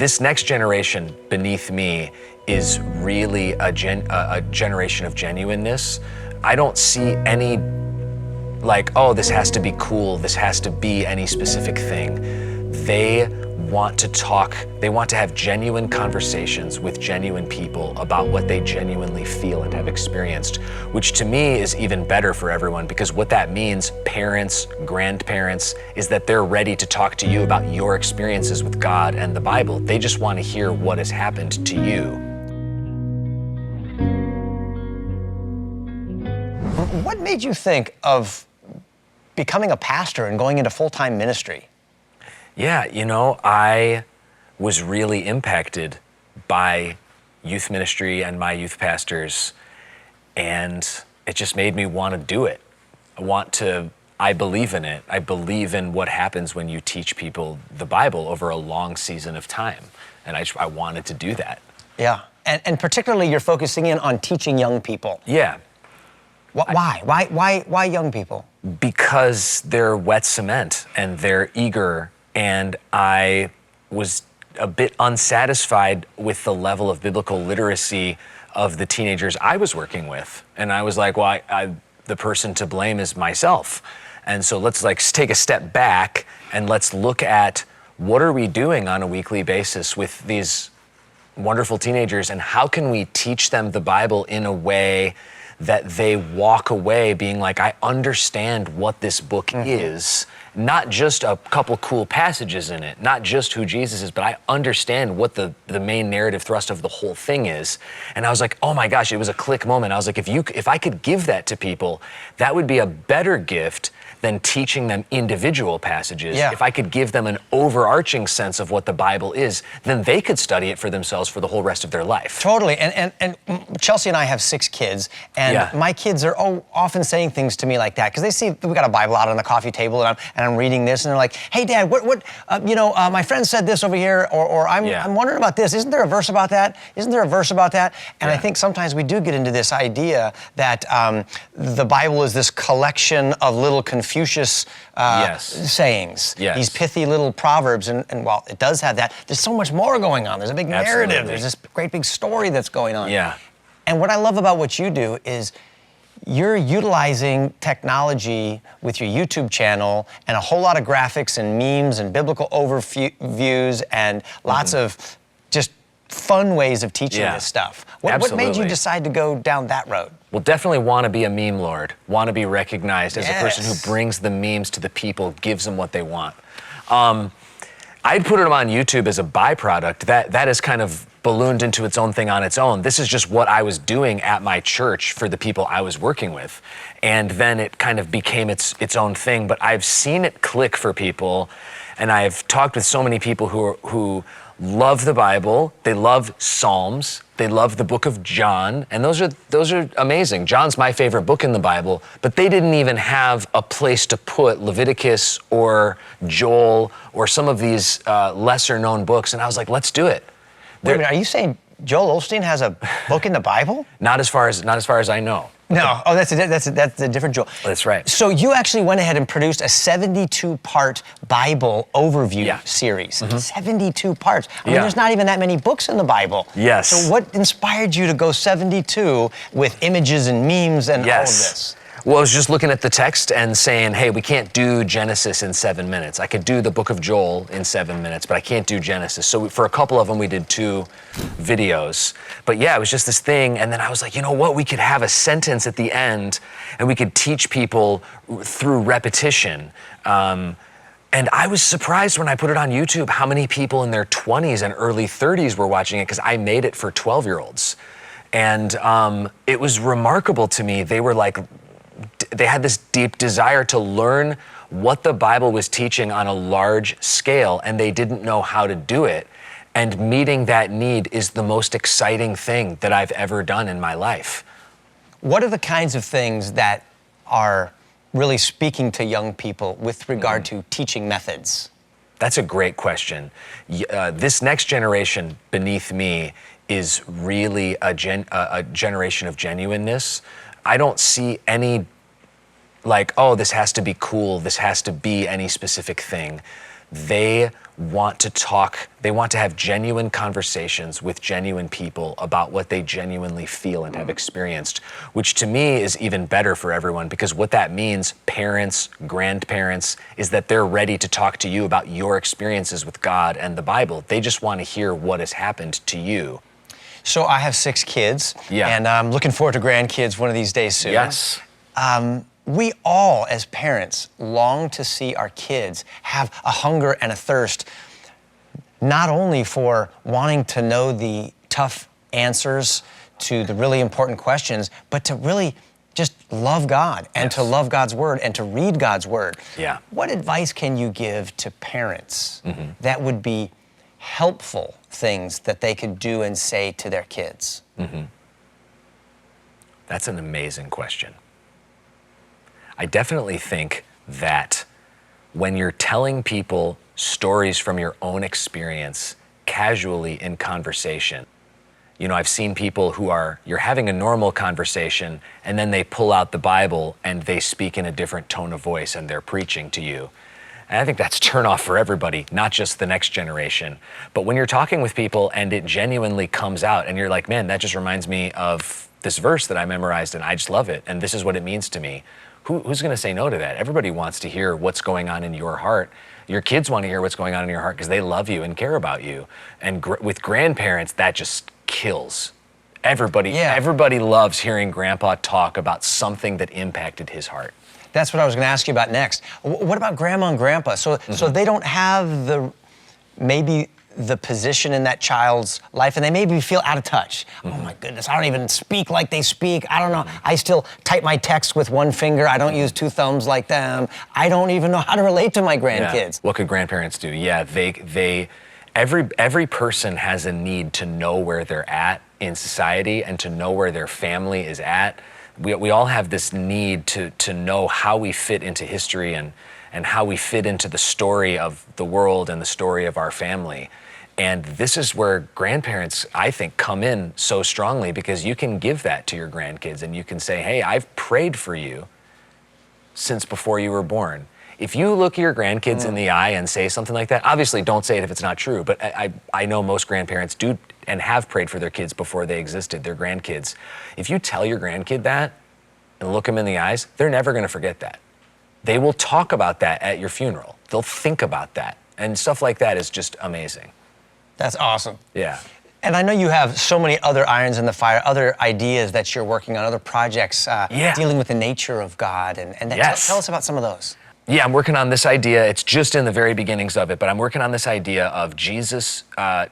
this next generation beneath me is really a generation of genuineness. I don't see any like, oh, this has to be cool, this has to be any specific thing. They want to talk, they want to have genuine conversations with genuine people about what they genuinely feel and have experienced, which to me is even better for everyone, because what that means, parents, grandparents, is that they're ready to talk to you about your experiences with God and the Bible. They just want to hear what has happened to you. What made you think of becoming a pastor and going into full-time ministry? Yeah, you know, I was really impacted by youth ministry and my youth pastors, and it just made me want to do it. I believe in it. I believe in what happens when you teach people the Bible over a long season of time, and I wanted to do that. Yeah, and particularly you're focusing in on teaching young people. Yeah. Why? Why young people? Because they're wet cement and they're eager, and I was a bit unsatisfied with the level of biblical literacy of the teenagers I was working with. And I was like, well, the person to blame is myself. And so let's take a step back and let's look at what are we doing on a weekly basis with these wonderful teenagers, and how can we teach them the Bible in a way that they walk away being like, I understand what this book is, not just a couple cool passages in it, not just who Jesus is, but I understand what the main narrative thrust of the whole thing is. And I was like, oh my gosh, it was a click moment. I was like, if I could give that to people, that would be a better gift than teaching them individual passages. Yeah. If I could give them an overarching sense of what the Bible is, then they could study it for themselves for the whole rest of their life. Totally, and Chelsea and I have 6 kids, and my kids are often saying things to me like that, because they see we got a Bible out on the coffee table, and I'm reading this, and they're like, hey Dad, what my friend said this over here, or I'm wondering about this, isn't there a verse about that? Isn't there a verse about that? And I think sometimes we do get into this idea that the Bible is this collection of little Confucius sayings, these pithy little proverbs, and while it does have that, there's so much more going on. There's a big narrative. There's this great big story that's going on. Yeah. And what I love about what you do is you're utilizing technology with your YouTube channel and a whole lot of graphics and memes and biblical overviews and lots of just fun ways of teaching this stuff. What made you decide to go down that road? Well, definitely want to be a meme lord, want to be recognized as a person who brings the memes to the people, gives them what they want. I'd put it on YouTube as a byproduct. That has kind of ballooned into its own thing on its own. This is just what I was doing at my church for the people I was working with. And then it kind of became its own thing, but I've seen it click for people, and I've talked with so many people who love the Bible, they love Psalms, they love the book of John, and those are amazing. John's my favorite book in the Bible, but they didn't even have a place to put Leviticus or Joel or some of these lesser known books, and I was like, let's do it. Wait a minute, are you saying Joel Osteen has a book in the Bible? Not as far as I know. No, that's a different Joel. That's right. So you actually went ahead and produced a 72-part Bible overview series. 72 parts. I mean, there's not even that many books in the Bible. Yes. So what inspired you to go 72 with images and memes and all of this? Well, I was just looking at the text and saying, hey, we can't do Genesis in 7 minutes. I could do the book of Joel in 7 minutes, but I can't do Genesis. So for a couple of them, we did 2 videos. But yeah, it was just this thing. And then I was like, you know what? We could have a sentence at the end, and we could teach people through repetition. And I was surprised when I put it on YouTube how many people in their 20s and early 30s were watching it, because I made it for 12-year-olds. And it was remarkable to me. They were like, they had this deep desire to learn what the Bible was teaching on a large scale, and they didn't know how to do it. And meeting that need is the most exciting thing that I've ever done in my life. What are the kinds of things that are really speaking to young people with regard to teaching methods? That's a great question. This next generation beneath me is really a generation of genuineness. I don't see any like, oh, this has to be cool, this has to be any specific thing. They want to talk, they want to have genuine conversations with genuine people about what they genuinely feel and have experienced, which to me is even better for everyone, because what that means, parents, grandparents, is that they're ready to talk to you about your experiences with God and the Bible. They just want to hear what has happened to you. So I have 6 kids, and I'm looking forward to grandkids one of these days soon. Yes. We all, as parents, long to see our kids have a hunger and a thirst, not only for wanting to know the tough answers to the really important questions, but to really just love God and to love God's Word and to read God's Word. Yeah. What advice can you give to parents that would be helpful things that they could do and say to their kids? That's an amazing question. I definitely think that when you're telling people stories from your own experience casually in conversation, you know, I've seen people who you're having a normal conversation and then they pull out the Bible and they speak in a different tone of voice and they're preaching to you. And I think that's turn off for everybody, not just the next generation. But when you're talking with people and it genuinely comes out and you're like, man, that just reminds me of this verse that I memorized and I just love it. And this is what it means to me. Who's going to say no to that? Everybody wants to hear what's going on in your heart. Your kids want to hear what's going on in your heart because they love you and care about you. And with grandparents, that just kills. Everybody loves hearing grandpa talk about something that impacted his heart. That's what I was going to ask you about next. What about grandma and grandpa? So they don't have maybe the position in that child's life, and they maybe feel out of touch. Oh my goodness, I don't even speak like they speak. I don't know. I still type my text with one finger. I don't use 2 thumbs like them. I don't even know how to relate to my grandkids. Yeah. What could grandparents do? Yeah, every person has a need to know where they're at in society and to know where their family is at. We all have this need to know how we fit into history and how we fit into the story of the world and the story of our family. And this is where grandparents, I think, come in so strongly, because you can give that to your grandkids and you can say, hey, I've prayed for you since before you were born. If you look your grandkids in the eye and say something like that, obviously don't say it if it's not true, but I know most grandparents do and have prayed for their kids before they existed, their grandkids. If you tell your grandkid that and look them in the eyes, they're never gonna forget that. They will talk about that at your funeral. They'll think about that. And stuff like that is just amazing. That's awesome. Yeah. And I know you have so many other irons in the fire, other ideas that you're working on, other projects dealing with the nature of God. And tell us about some of those. Yeah, I'm working on this idea. It's just in the very beginnings of it, but I'm working on this idea of Jesus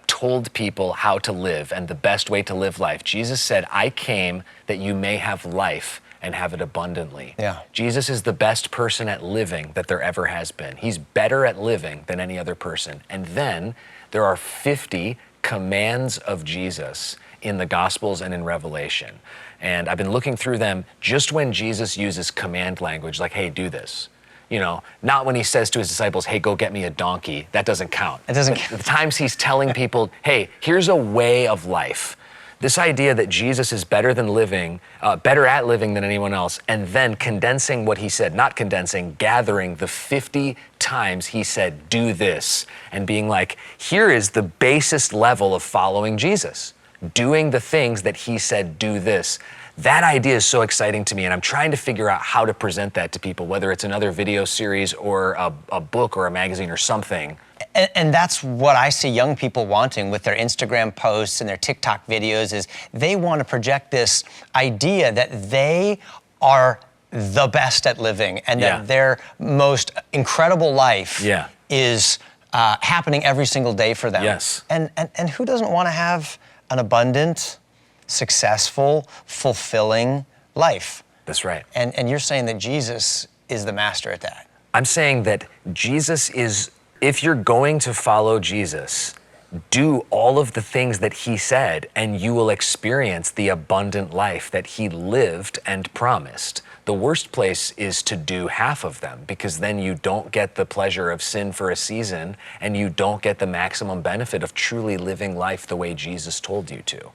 told people how to live and the best way to live life. Jesus said, I came that you may have life and have it abundantly. Yeah. Jesus is the best person at living that there ever has been. He's better at living than any other person. And then there are 50 commands of Jesus in the Gospels and in Revelation. And I've been looking through them just when Jesus uses command language, like, hey, do this. You know, not when he says to his disciples, hey, go get me a donkey. That doesn't count. It doesn't count. The times he's telling people, hey, here's a way of life. This idea that Jesus is better at living than anyone else, and then condensing what he said, not condensing, gathering the 50 times he said, do this, and being like, here is the basest level of following Jesus, doing the things that he said, do this. That idea is so exciting to me, and I'm trying to figure out how to present that to people, whether it's another video series or a book or a magazine or something. And that's what I see young people wanting with their Instagram posts and their TikTok videos, is they want to project this idea that they are the best at living and that their most incredible life is happening every single day for them. Yes. And who doesn't want to have an abundant, successful, fulfilling life? That's right. And you're saying that Jesus is the master at that. I'm saying that Jesus is, if you're going to follow Jesus, do all of the things that he said, and you will experience the abundant life that he lived and promised. The worst place is to do half of them, because then you don't get the pleasure of sin for a season, and you don't get the maximum benefit of truly living life the way Jesus told you to.